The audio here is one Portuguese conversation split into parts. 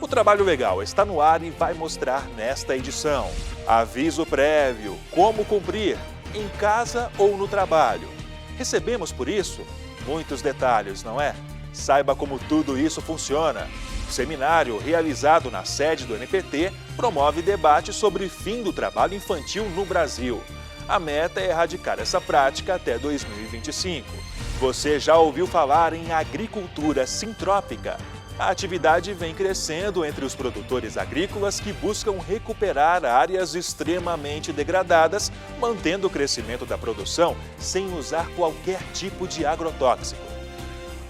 O Trabalho Legal está no ar e vai mostrar nesta edição. Aviso prévio, como cumprir, em casa ou no trabalho. Recebemos por isso muitos detalhes, não é? Saiba como tudo isso funciona. O seminário, realizado na sede do NPT, promove debate sobre fim do trabalho infantil no Brasil. A meta é erradicar essa prática até 2025. Você já ouviu falar em agricultura sintrópica? A atividade vem crescendo entre os produtores agrícolas que buscam recuperar áreas extremamente degradadas, mantendo o crescimento da produção sem usar qualquer tipo de agrotóxico.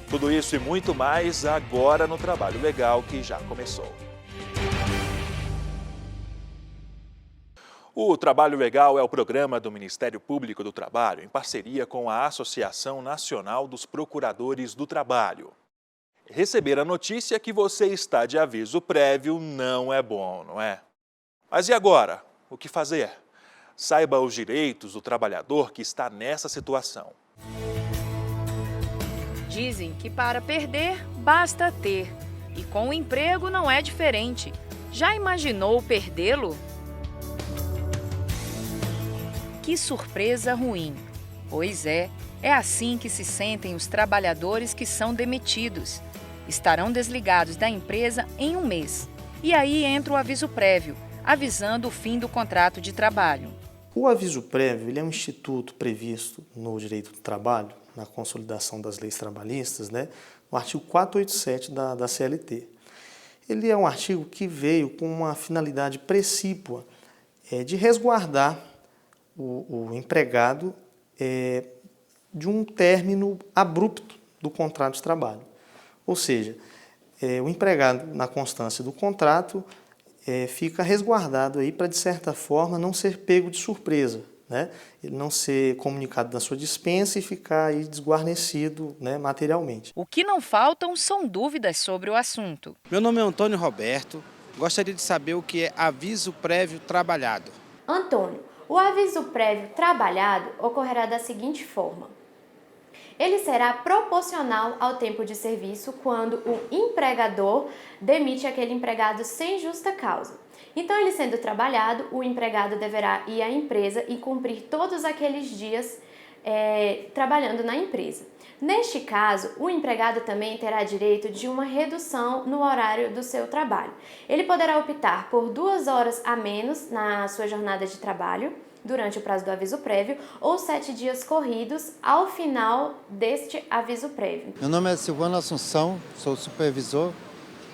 Tudo isso e muito mais agora no Trabalho Legal que já começou. O Trabalho Legal é o programa do Ministério Público do Trabalho em parceria com a Associação Nacional dos Procuradores do Trabalho. Receber a notícia que você está de aviso prévio não é bom, não é? Mas e agora? O que fazer? Saiba os direitos do trabalhador que está nessa situação. Dizem que para perder, basta ter. E com o emprego não é diferente. Já imaginou perdê-lo? Que surpresa ruim! Pois é assim que se sentem os trabalhadores que são demitidos. Estarão desligados da empresa em um mês. E aí entra o aviso prévio, avisando o fim do contrato de trabalho. O aviso prévio ele é um instituto previsto no direito do trabalho, na consolidação das leis trabalhistas, no artigo 487 da CLT. Ele é um artigo que veio com uma finalidade precípua de resguardar o empregado de um término abrupto do contrato de trabalho. Ou seja, o empregado, na constância do contrato, fica resguardado aí para, de certa forma, não ser pego de surpresa, ele não ser comunicado da sua dispensa e ficar aí desguarnecido materialmente. O que não faltam são dúvidas sobre o assunto. Meu nome é Antônio Roberto, gostaria de saber o que é aviso prévio trabalhado. Antônio, o aviso prévio trabalhado ocorrerá da seguinte forma. Ele será proporcional ao tempo de serviço quando o empregador demite aquele empregado sem justa causa. Então, ele sendo trabalhado, o empregado deverá ir à empresa e cumprir todos aqueles dias trabalhando na empresa. Neste caso, o empregado também terá direito de uma redução no horário do seu trabalho. Ele poderá optar por 2 horas a menos na sua jornada de trabalho, durante o prazo do aviso prévio, ou 7 dias corridos ao final deste aviso prévio. Meu nome é Silvano Assunção, sou supervisor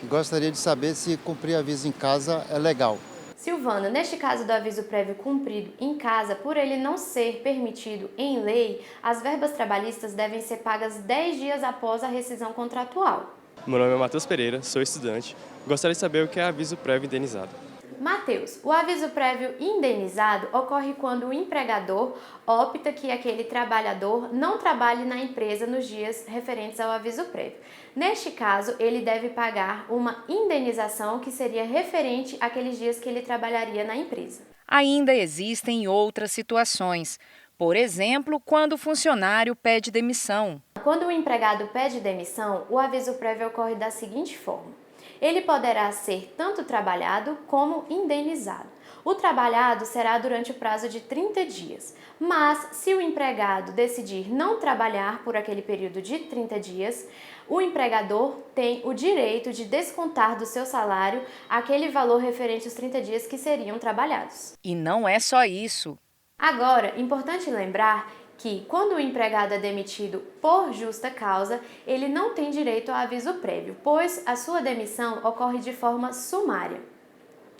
e gostaria de saber se cumprir aviso em casa é legal. Silvano, neste caso do aviso prévio cumprido em casa, por ele não ser permitido em lei, as verbas trabalhistas devem ser pagas 10 dias após a rescisão contratual. Meu nome é Matheus Pereira, sou estudante. Gostaria de saber o que é aviso prévio indenizado. Matheus, o aviso prévio indenizado ocorre quando o empregador opta que aquele trabalhador não trabalhe na empresa nos dias referentes ao aviso prévio. Neste caso, ele deve pagar uma indenização que seria referente àqueles dias que ele trabalharia na empresa. Ainda existem outras situações. Por exemplo, quando o funcionário pede demissão. Quando o empregado pede demissão, o aviso prévio ocorre da seguinte forma. Ele poderá ser tanto trabalhado como indenizado. O trabalhado será durante o prazo de 30 dias, mas se o empregado decidir não trabalhar por aquele período de 30 dias, o empregador tem o direito de descontar do seu salário aquele valor referente aos 30 dias que seriam trabalhados. E não é só isso. Agora, importante lembrar que, quando o empregado é demitido por justa causa, ele não tem direito ao aviso prévio, pois a sua demissão ocorre de forma sumária.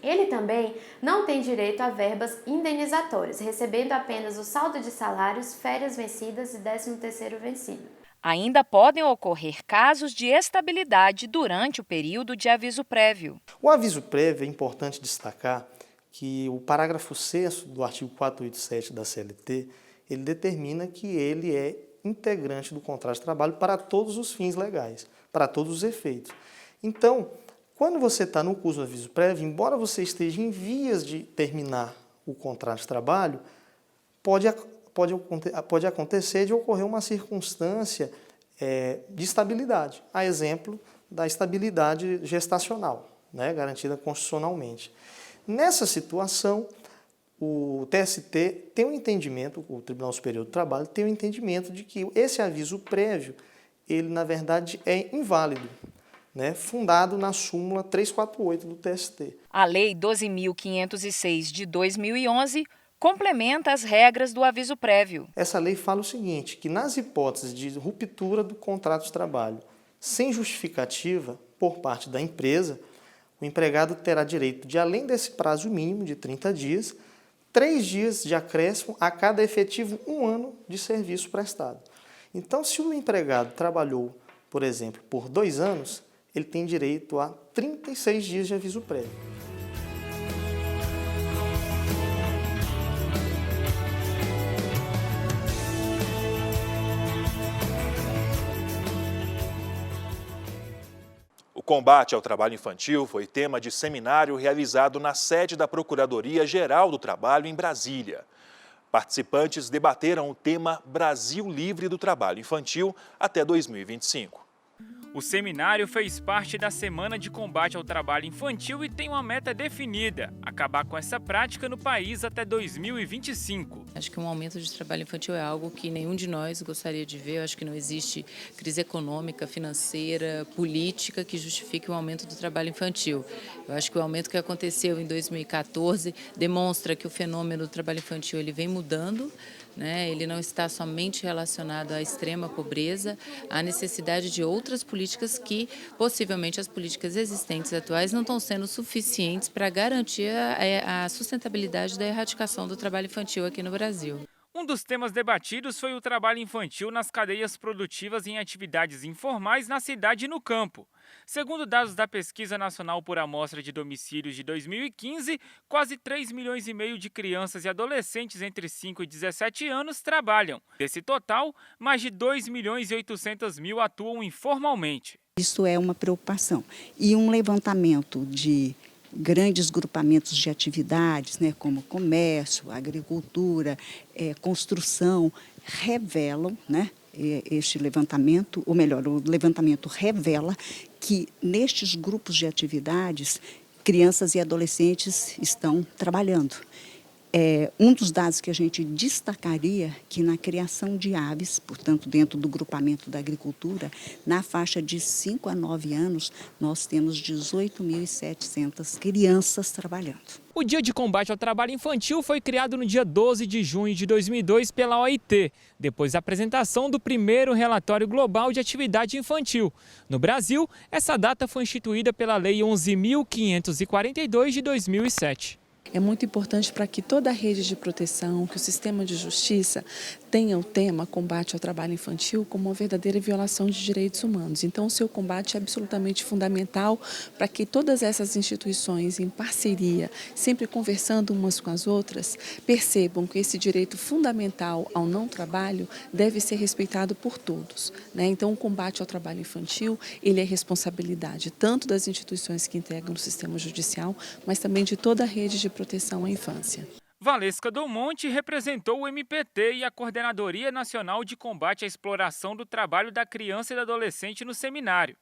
Ele também não tem direito a verbas indenizatórias, recebendo apenas o saldo de salários, férias vencidas e 13º vencido. Ainda podem ocorrer casos de estabilidade durante o período de aviso prévio. O aviso prévio é importante destacar que o parágrafo 6º do artigo 487 da CLT ele determina que ele é integrante do contrato de trabalho para todos os fins legais, para todos os efeitos. Então, quando você está no curso do aviso prévio, embora você esteja em vias de terminar o contrato de trabalho, pode acontecer de ocorrer uma circunstância de estabilidade, a exemplo da estabilidade gestacional. né, garantida constitucionalmente. Nessa situação, o TST tem um entendimento, o Tribunal Superior do Trabalho tem um entendimento de que esse aviso prévio, ele na verdade é inválido, né, fundado na súmula 348 do TST. A Lei 12.506 de 2011 complementa as regras do aviso prévio. Essa lei fala o seguinte, que nas hipóteses de ruptura do contrato de trabalho sem justificativa por parte da empresa, o empregado terá direito de, além desse prazo mínimo de 30 dias, 3 dias de acréscimo a cada efetivo 1 ano de serviço prestado. Então, se o empregado trabalhou, por exemplo, por 2 anos, ele tem direito a 36 dias de aviso prévio. O combate ao trabalho infantil foi tema de seminário realizado na sede da Procuradoria-Geral do Trabalho em Brasília. Participantes debateram o tema Brasil Livre do Trabalho Infantil até 2025. O seminário fez parte da Semana de Combate ao Trabalho Infantil e tem uma meta definida: acabar com essa prática no país até 2025. Acho que um aumento de trabalho infantil é algo que nenhum de nós gostaria de ver. Eu acho que não existe crise econômica, financeira, política que justifique o aumento do trabalho infantil. Eu acho que o aumento que aconteceu em 2014 demonstra que o fenômeno do trabalho infantil ele vem mudando, né? Ele não está somente relacionado à extrema pobreza, à necessidade de outras políticas que, possivelmente, as políticas existentes atuais não estão sendo suficientes para garantir a sustentabilidade da erradicação do trabalho infantil aqui no Brasil. Um dos temas debatidos foi o trabalho infantil nas cadeias produtivas em atividades informais na cidade e no campo. Segundo dados da Pesquisa Nacional por Amostra de Domicílios de 2015, quase 3,5 milhões de crianças e adolescentes entre 5 e 17 anos trabalham. Desse total, mais de 2.800.000 atuam informalmente. Isso é uma preocupação. E um levantamento de grandes grupamentos de atividades, né, como comércio, agricultura, construção, revelam, né, este levantamento, ou melhor, o levantamento revela que nestes grupos de atividades, crianças e adolescentes estão trabalhando. Um dos dados que a gente destacaria que na criação de aves, portanto, dentro do grupamento da agricultura, na faixa de 5 a 9 anos, nós temos 18.700 crianças trabalhando. O Dia de Combate ao Trabalho Infantil foi criado no dia 12 de junho de 2002 pela OIT, depois da apresentação do primeiro relatório global de atividade infantil. No Brasil, essa data foi instituída pela Lei 11.542 de 2007. É muito importante para que toda a rede de proteção, que o sistema de justiça tenha o tema combate ao trabalho infantil como uma verdadeira violação de direitos humanos. Então, o seu combate é absolutamente fundamental para que todas essas instituições, em parceria, sempre conversando umas com as outras, percebam que esse direito fundamental ao não trabalho deve ser respeitado por todos, né? Então, o combate ao trabalho infantil, ele é responsabilidade tanto das instituições que integram o sistema judicial, mas também de toda a rede de proteção à infância. Valesca Domonte representou o MPT e a Coordenadoria Nacional de Combate à Exploração do Trabalho da Criança e do Adolescente no seminário.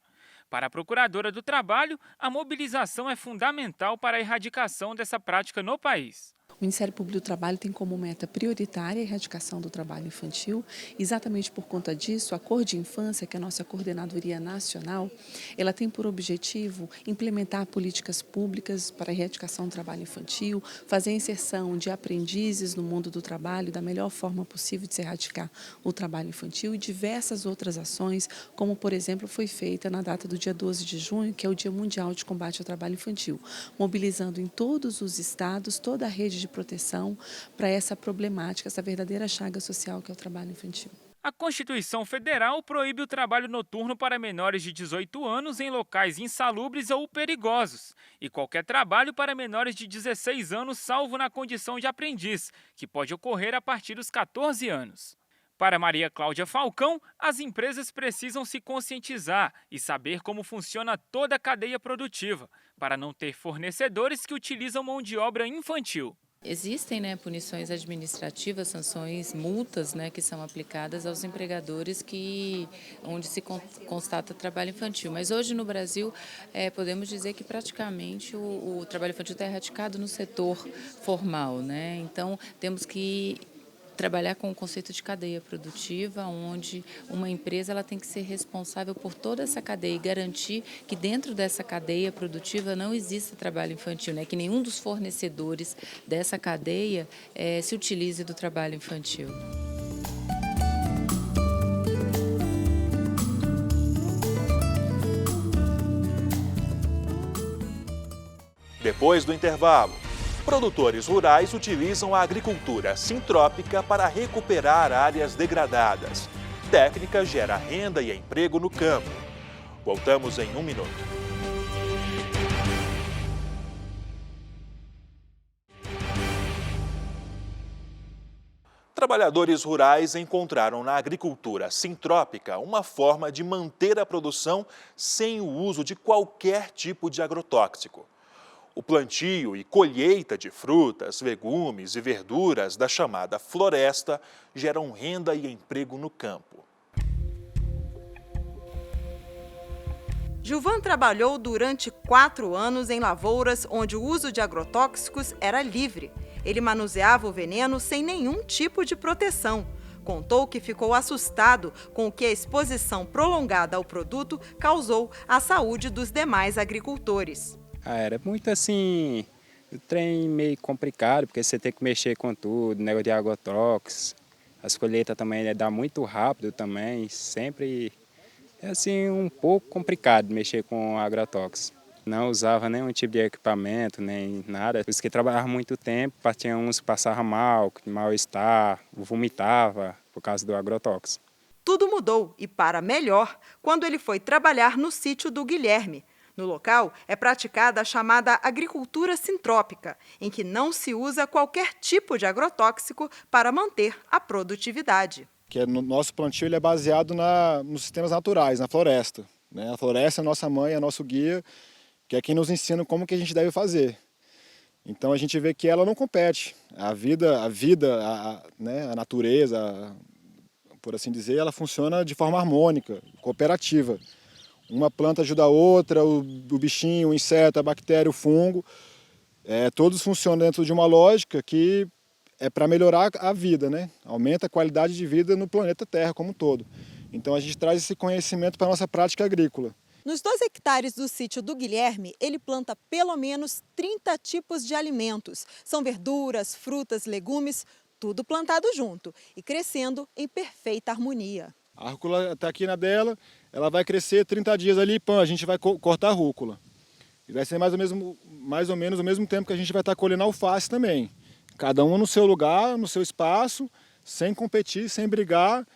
Para a Procuradora do Trabalho, a mobilização é fundamental para a erradicação dessa prática no país. O Ministério Público do Trabalho tem como meta prioritária a erradicação do trabalho infantil. Exatamente por conta disso, a Cor de Infância, que é a nossa coordenadoria nacional, ela tem por objetivo implementar políticas públicas para a erradicação do trabalho infantil, fazer a inserção de aprendizes no mundo do trabalho da melhor forma possível de se erradicar o trabalho infantil e diversas outras ações, como, por exemplo, foi feita na data do dia 12 de junho, que é o Dia Mundial de Combate ao Trabalho Infantil, mobilizando em todos os estados toda a rede de proteção para essa problemática, essa verdadeira chaga social que é o trabalho infantil. A Constituição Federal proíbe o trabalho noturno para menores de 18 anos em locais insalubres ou perigosos e qualquer trabalho para menores de 16 anos, salvo na condição de aprendiz, que pode ocorrer a partir dos 14 anos. Para Maria Cláudia Falcão, as empresas precisam se conscientizar e saber como funciona toda a cadeia produtiva, para não ter fornecedores que utilizam mão de obra infantil. Existem, punições administrativas, sanções, multas, que são aplicadas aos empregadores onde se constata trabalho infantil. Mas hoje no Brasil podemos dizer que praticamente o trabalho infantil está erradicado no setor formal, Então temos que trabalhar com o conceito de cadeia produtiva, onde uma empresa ela tem que ser responsável por toda essa cadeia e garantir que dentro dessa cadeia produtiva não exista trabalho infantil, que nenhum dos fornecedores dessa cadeia se utilize do trabalho infantil. Depois do intervalo, produtores rurais utilizam a agricultura sintrópica para recuperar áreas degradadas. Técnica gera renda e emprego no campo. Voltamos em 1 minuto. Trabalhadores rurais encontraram na agricultura sintrópica uma forma de manter a produção sem o uso de qualquer tipo de agrotóxico. O plantio e colheita de frutas, legumes e verduras da chamada floresta geram renda e emprego no campo. Gilvan trabalhou durante 4 anos em lavouras onde o uso de agrotóxicos era livre. Ele manuseava o veneno sem nenhum tipo de proteção. Contou que ficou assustado com o que a exposição prolongada ao produto causou à saúde dos demais agricultores. Era muito assim, o trem meio complicado, porque você tem que mexer com tudo, negócio de agrotóxicos, as colheitas também dá muito rápido também, sempre é assim um pouco complicado mexer com agrotóxicos. Não usava nenhum tipo de equipamento, nem nada, os que trabalhavam muito tempo, tinha uns que passavam mal-estar, vomitava por causa do agrotóxico. Tudo mudou, e para melhor, quando ele foi trabalhar no sítio do Guilherme. No local, é praticada a chamada agricultura sintrópica, em que não se usa qualquer tipo de agrotóxico para manter a produtividade. No nosso plantio ele é baseado nos sistemas naturais, na floresta. A floresta é a nossa mãe, é nosso guia, que é quem nos ensina como que a gente deve fazer. Então a gente vê que ela não compete. A natureza, por assim dizer, ela funciona de forma harmônica, cooperativa. Uma planta ajuda a outra, o bichinho, o inseto, a bactéria, o fungo. Todos funcionam dentro de uma lógica que é para melhorar a vida, Aumenta a qualidade de vida no planeta Terra como um todo. Então a gente traz esse conhecimento para a nossa prática agrícola. Nos 2 hectares do sítio do Guilherme, ele planta pelo menos 30 tipos de alimentos. São verduras, frutas, legumes, tudo plantado junto e crescendo em perfeita harmonia. A rúcula está aqui na dela, ela vai crescer 30 dias ali, a gente vai cortar a rúcula. E vai ser mais ou menos o mesmo tempo que a gente vai estar colhendo alface também. Cada um no seu lugar, no seu espaço, sem competir, sem brigar,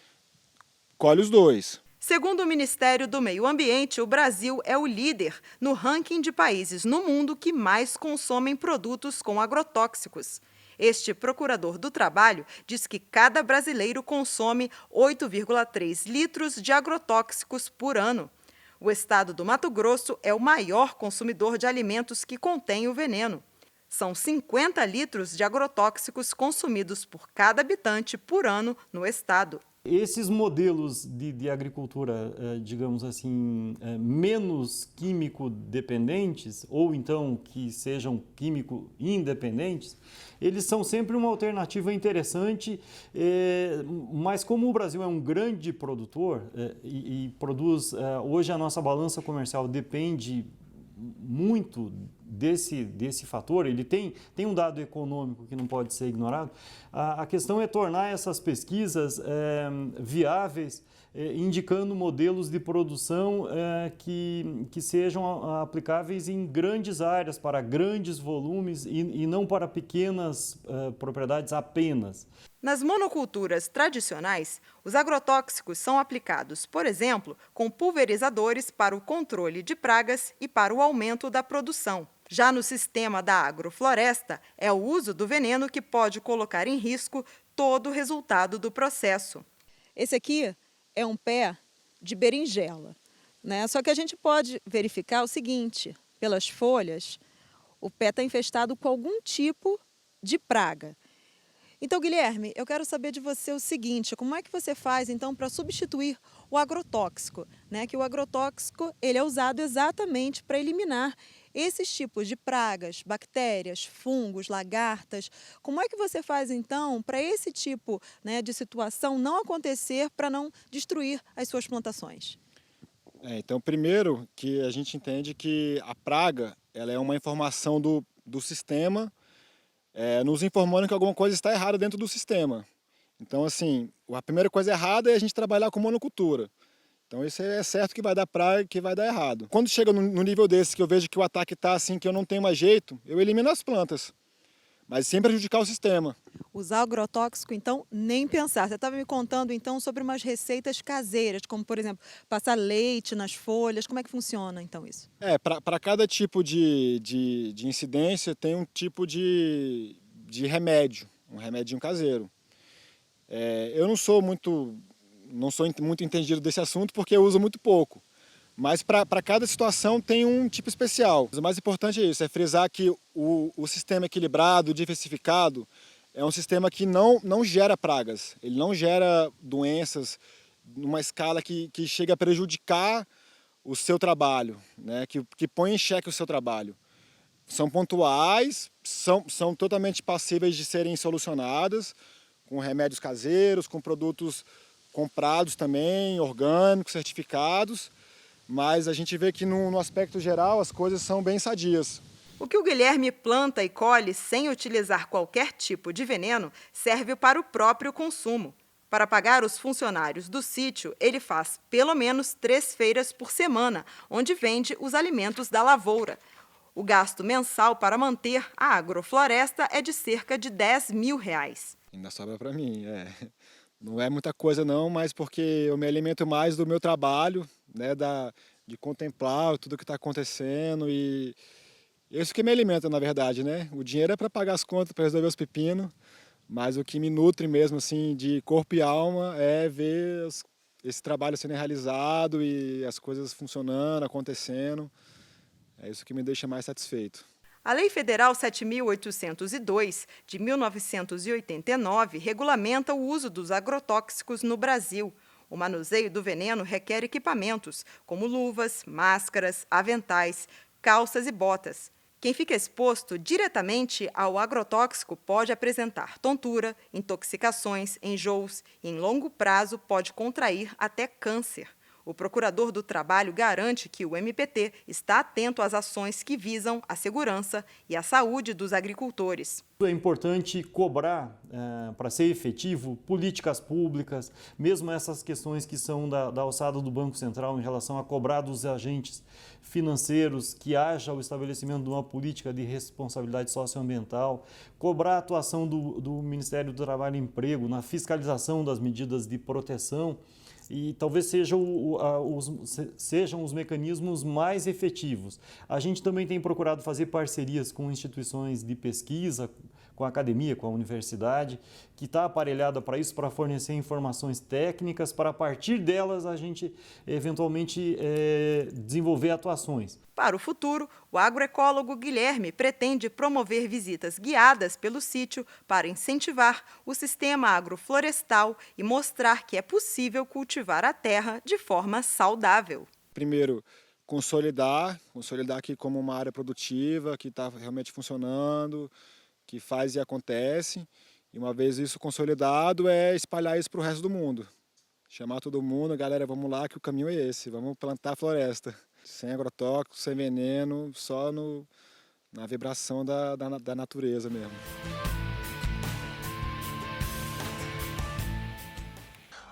colhe os 2. Segundo o Ministério do Meio Ambiente, o Brasil é o líder no ranking de países no mundo que mais consomem produtos com agrotóxicos. Este procurador do trabalho diz que cada brasileiro consome 8,3 litros de agrotóxicos por ano. O estado do Mato Grosso é o maior consumidor de alimentos que contêm o veneno. São 50 litros de agrotóxicos consumidos por cada habitante por ano no estado. Esses modelos de agricultura, digamos assim, menos químico dependentes, ou então que sejam químico independentes, eles são sempre uma alternativa interessante, mas como o Brasil é um grande produtor e produz, hoje a nossa balança comercial depende muito desse fator, ele tem um dado econômico que não pode ser ignorado. A questão é tornar essas pesquisas viáveis, indicando modelos de produção que sejam aplicáveis em grandes áreas, para grandes volumes e não para pequenas propriedades apenas. Nas monoculturas tradicionais, os agrotóxicos são aplicados, por exemplo, com pulverizadores para o controle de pragas e para o aumento da produção. Já no sistema da agrofloresta, é o uso do veneno que pode colocar em risco todo o resultado do processo. Esse aqui é um pé de berinjela, Só que a gente pode verificar o seguinte: pelas folhas, o pé está infestado com algum tipo de praga. Então, Guilherme, eu quero saber de você o seguinte, como é que você faz, então, para substituir o agrotóxico, né? Que o agrotóxico, ele é usado exatamente para eliminar esses tipos de pragas, bactérias, fungos, lagartas. Como é que você faz, então, para esse tipo, né, de situação não acontecer, para não destruir as suas plantações? Então, primeiro que a gente entende que a praga ela é uma informação do sistema nos informando que alguma coisa está errada dentro do sistema. Então, assim, a primeira coisa errada é a gente trabalhar com monocultura. Então, isso é certo que vai dar praga e que vai dar errado. Quando chega no nível desse, que eu vejo que o ataque está assim, que eu não tenho mais jeito, eu elimino as plantas, mas sem prejudicar o sistema. Usar agrotóxico, então, nem pensar. Você estava me contando, então, sobre umas receitas caseiras, como, por exemplo, passar leite nas folhas. Como é que funciona, então, isso? Para cada tipo de incidência, tem um tipo de remédio, um remedinho caseiro. Eu não sou muito entendido desse assunto, porque eu uso muito pouco. Mas para cada situação tem um tipo especial. O mais importante é isso, é frisar que o sistema equilibrado, diversificado, é um sistema que não gera pragas, ele não gera doenças numa escala que chega a prejudicar o seu trabalho, né? que põe em xeque o seu trabalho. São pontuais, são totalmente passíveis de serem solucionadas, com remédios caseiros, com produtos comprados também, orgânicos, certificados, mas a gente vê que no aspecto geral as coisas são bem sadias. O que o Guilherme planta e colhe sem utilizar qualquer tipo de veneno serve para o próprio consumo. Para pagar os funcionários do sítio, ele faz pelo menos 3 feiras por semana, onde vende os alimentos da lavoura. O gasto mensal para manter a agrofloresta é de cerca de R$10 mil. Ainda sobra para mim, Não é muita coisa não, mas porque eu me alimento mais do meu trabalho, né, de contemplar tudo que está acontecendo e isso que me alimenta, na verdade, né? O dinheiro é para pagar as contas, para resolver os pepinos, mas o que me nutre mesmo, assim, de corpo e alma é ver esse trabalho sendo realizado e as coisas funcionando, acontecendo. É isso que me deixa mais satisfeito. A Lei Federal 7.802, de 1989, regulamenta o uso dos agrotóxicos no Brasil. O manuseio do veneno requer equipamentos, como luvas, máscaras, aventais, calças e botas. Quem fica exposto diretamente ao agrotóxico pode apresentar tontura, intoxicações, enjoos e, em longo prazo, pode contrair até câncer. O procurador do Trabalho garante que o MPT está atento às ações que visam a segurança e a saúde dos agricultores. É importante cobrar, para ser efetivo, políticas públicas, mesmo essas questões que são da alçada do Banco Central em relação a cobrar dos agentes financeiros que haja o estabelecimento de uma política de responsabilidade socioambiental, cobrar a atuação do Ministério do Trabalho e Emprego na fiscalização das medidas de proteção, e talvez sejam os mecanismos mais efetivos. A gente também tem procurado fazer parcerias com instituições de pesquisa, com a academia, com a universidade, que está aparelhada para isso, para fornecer informações técnicas, para a partir delas a gente eventualmente desenvolver atuações. Para o futuro, o agroecólogo Guilherme pretende promover visitas guiadas pelo sítio para incentivar o sistema agroflorestal e mostrar que é possível cultivar a terra de forma saudável. Primeiro, consolidar aqui como uma área produtiva, que está realmente funcionando, que faz e acontece. E uma vez isso consolidado, espalhar isso para o resto do mundo. Chamar todo mundo, galera, vamos lá que o caminho é esse, vamos plantar a floresta. Sem agrotóxicos, sem veneno, só na vibração da natureza mesmo.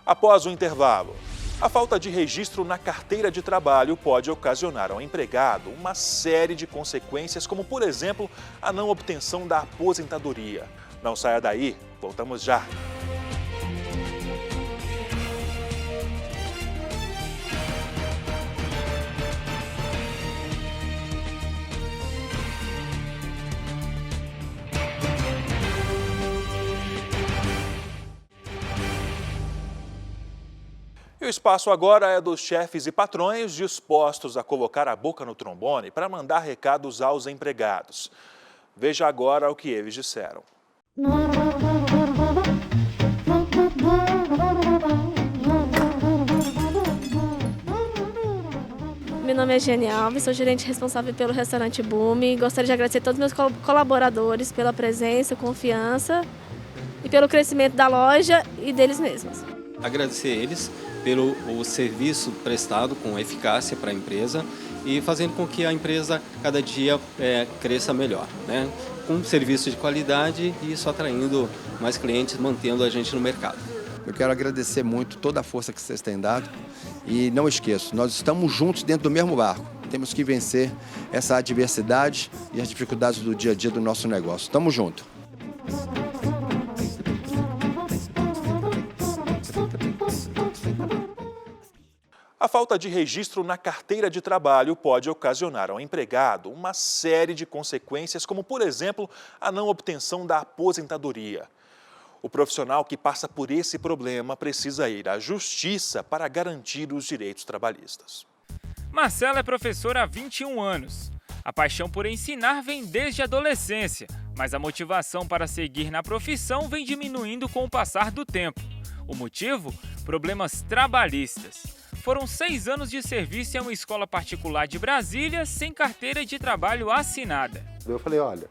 Após o intervalo, a falta de registro na carteira de trabalho pode ocasionar ao empregado uma série de consequências, como, por exemplo, a não obtenção da aposentadoria. Não saia daí, voltamos já. E o espaço agora é dos chefes e patrões dispostos a colocar a boca no trombone para mandar recados aos empregados. Veja agora o que eles disseram. Meu nome é Jenny Alves, sou gerente responsável pelo restaurante Boom. Gostaria de agradecer a todos os meus colaboradores pela presença, confiança e pelo crescimento da loja e deles mesmos. Agradecer eles pelo serviço prestado com eficácia para a empresa e fazendo com que a empresa cada dia cresça melhor, né? Com serviço de qualidade e isso atraindo mais clientes, mantendo a gente no mercado. Eu quero agradecer muito toda a força que vocês têm dado e não esqueço, nós estamos juntos dentro do mesmo barco. Temos que vencer essa adversidade e as dificuldades do dia a dia do nosso negócio. Tamo junto. A falta de registro na carteira de trabalho pode ocasionar ao empregado uma série de consequências, como, por exemplo, a não obtenção da aposentadoria. O profissional que passa por esse problema precisa ir à justiça para garantir os direitos trabalhistas. Marcela é professora há 21 anos. A paixão por ensinar vem desde a adolescência, mas a motivação para seguir na profissão vem diminuindo com o passar do tempo. O motivo? Problemas trabalhistas. Foram 6 anos de serviço em uma escola particular de Brasília sem carteira de trabalho assinada. Eu falei, olha,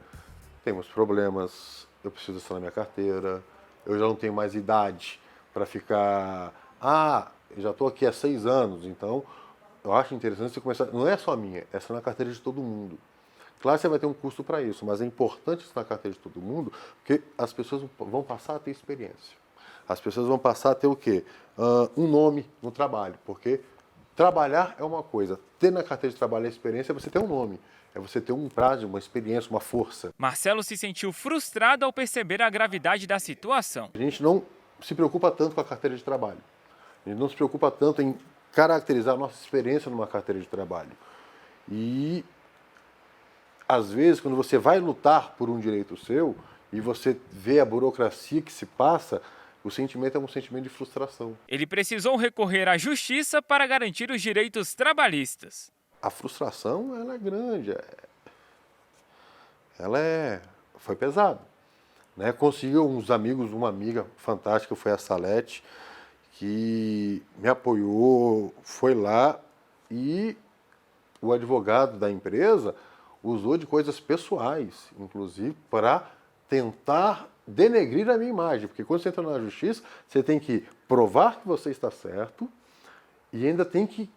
temos problemas, eu preciso assinar minha carteira, eu já não tenho mais idade para ficar... eu já estou aqui há 6 anos, então eu acho interessante você começar... Não é só minha, é assinar a carteira de todo mundo. Claro que você vai ter um custo para isso, mas é importante assinar a carteira de todo mundo, porque as pessoas vão passar a ter experiência. As pessoas vão passar a ter o quê? Um nome no trabalho, porque trabalhar é uma coisa, ter na carteira de trabalho a experiência é você ter um nome, é você ter um prazo, uma experiência, uma força. Marcelo se sentiu frustrado ao perceber a gravidade da situação. A gente não se preocupa tanto com a carteira de trabalho, a gente não se preocupa tanto em caracterizar a nossa experiência numa carteira de trabalho. E, às vezes, quando você vai lutar por um direito seu e você vê a burocracia que se passa, o sentimento é um sentimento de frustração. Ele precisou recorrer à justiça para garantir os direitos trabalhistas. A frustração, ela é grande, foi pesado, né? Conseguiu uns amigos, uma amiga fantástica, foi a Salete, que me apoiou, foi lá e o advogado da empresa usou de coisas pessoais, inclusive, para tentar denegrir a minha imagem, porque quando você entra na justiça, você tem que provar que você está certo e ainda tem que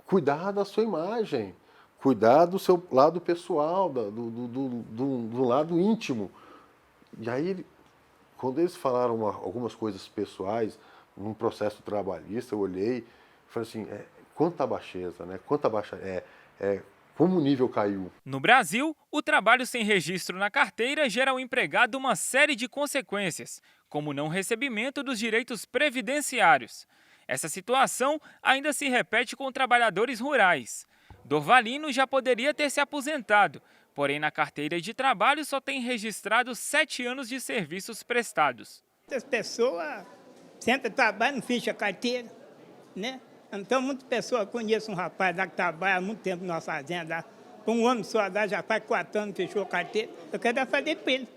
cuidar da sua imagem, cuidar do seu lado pessoal, do lado íntimo. E aí, quando eles falaram algumas coisas pessoais, num processo trabalhista, eu olhei e falei assim, quanta baixeza, né? Como o nível caiu. No Brasil, o trabalho sem registro na carteira gera ao empregado uma série de consequências, como o não recebimento dos direitos previdenciários. Essa situação ainda se repete com trabalhadores rurais. Dorvalino já poderia ter se aposentado, porém na carteira de trabalho só tem registrado 7 anos de serviços prestados. As pessoas sempre trabalham, não ficham a carteira, né? Então, muitas pessoas conhecem um rapaz lá que trabalha há muito tempo na nossa fazenda, com um homem só, já faz 4 anos que fechou a carteira. Eu quero fazer para ele.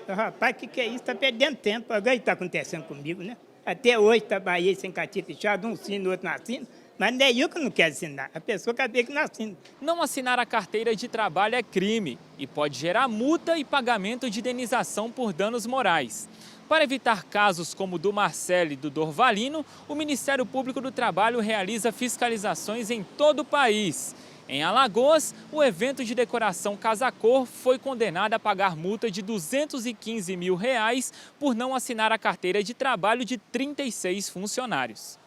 Rapaz, o que é isso? Está perdendo tempo. Agora está acontecendo comigo, né? Até hoje trabalhei sem carteira fechada, um assina, o outro não assina. Mas não é eu que não quero assinar, a pessoa quer ver que não assina. Não assinar a carteira de trabalho é crime e pode gerar multa e pagamento de indenização por danos morais. Para evitar casos como o do Marcelo e do Dorvalino, o Ministério Público do Trabalho realiza fiscalizações em todo o país. Em Alagoas, o evento de decoração Casa Cor foi condenado a pagar multa de R$ 215 mil por não assinar a carteira de trabalho de 36 funcionários.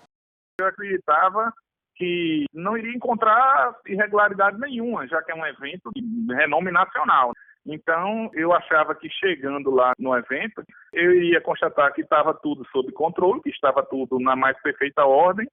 Eu acreditava que não iria encontrar irregularidade nenhuma, já que é um evento de renome nacional. Então, eu achava que chegando lá no evento, eu iria constatar que estava tudo sob controle, que estava tudo na mais perfeita ordem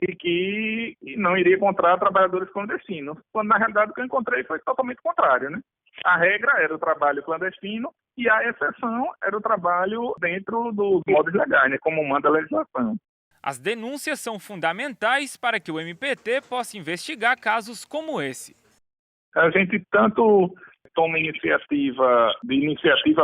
e que não iria encontrar trabalhadores clandestinos. Quando, na realidade, o que eu encontrei foi totalmente contrário, né? A regra era o trabalho clandestino e a exceção era o trabalho dentro dos modos legais, né? Como manda a legislação. As denúncias são fundamentais para que o MPT possa investigar casos como esse. A gente tanto toma iniciativa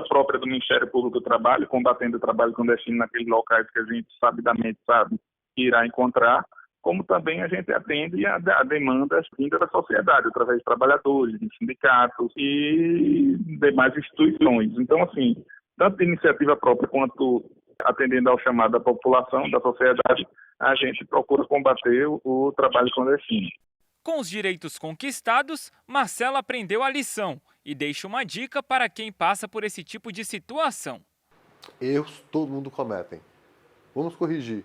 própria do Ministério Público do Trabalho, combatendo o trabalho clandestino naqueles locais que a gente sabidamente sabe que irá encontrar, como também a gente atende a demandas vindas da sociedade, através de trabalhadores, de sindicatos e demais instituições. Então, assim, tanto de iniciativa própria quanto atendendo ao chamado da população, da sociedade, a gente procura combater o trabalho clandestino. Com os direitos conquistados, Marcelo aprendeu a lição e deixa uma dica para quem passa por esse tipo de situação. Erros todo mundo comete. Vamos corrigir,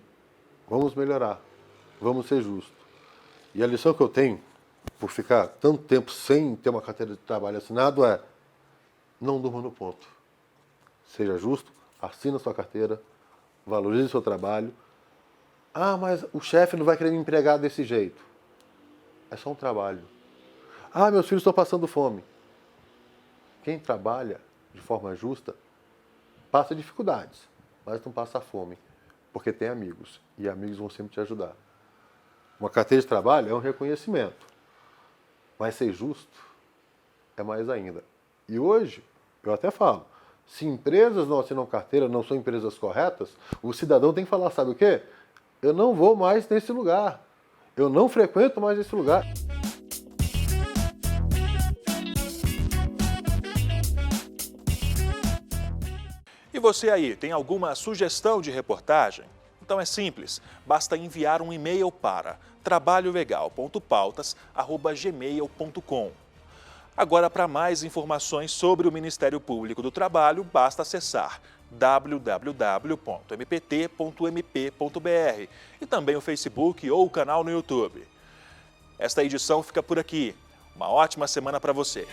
vamos melhorar, vamos ser justos. E a lição que eu tenho, por ficar tanto tempo sem ter uma carteira de trabalho assinado, é: não durma no ponto. Seja justo, assina sua carteira, valorize seu trabalho. Ah, mas o chefe não vai querer me empregar desse jeito. É só um trabalho. Ah, meus filhos estão passando fome. Quem trabalha de forma justa passa dificuldades, mas não passa fome, porque tem amigos, e amigos vão sempre te ajudar. Uma carteira de trabalho é um reconhecimento, mas ser justo é mais ainda. E hoje, eu até falo, se empresas não assinam carteira, não são empresas corretas, o cidadão tem que falar, sabe o quê? Eu não vou mais nesse lugar. Eu não frequento mais esse lugar. E você aí, tem alguma sugestão de reportagem? Então é simples, basta enviar um e-mail para trabalholegal.pautas@gmail.com. Agora, para mais informações sobre o Ministério Público do Trabalho, basta acessar www.mpt.mp.br e também o Facebook ou o canal no YouTube. Esta edição fica por aqui. Uma ótima semana para você.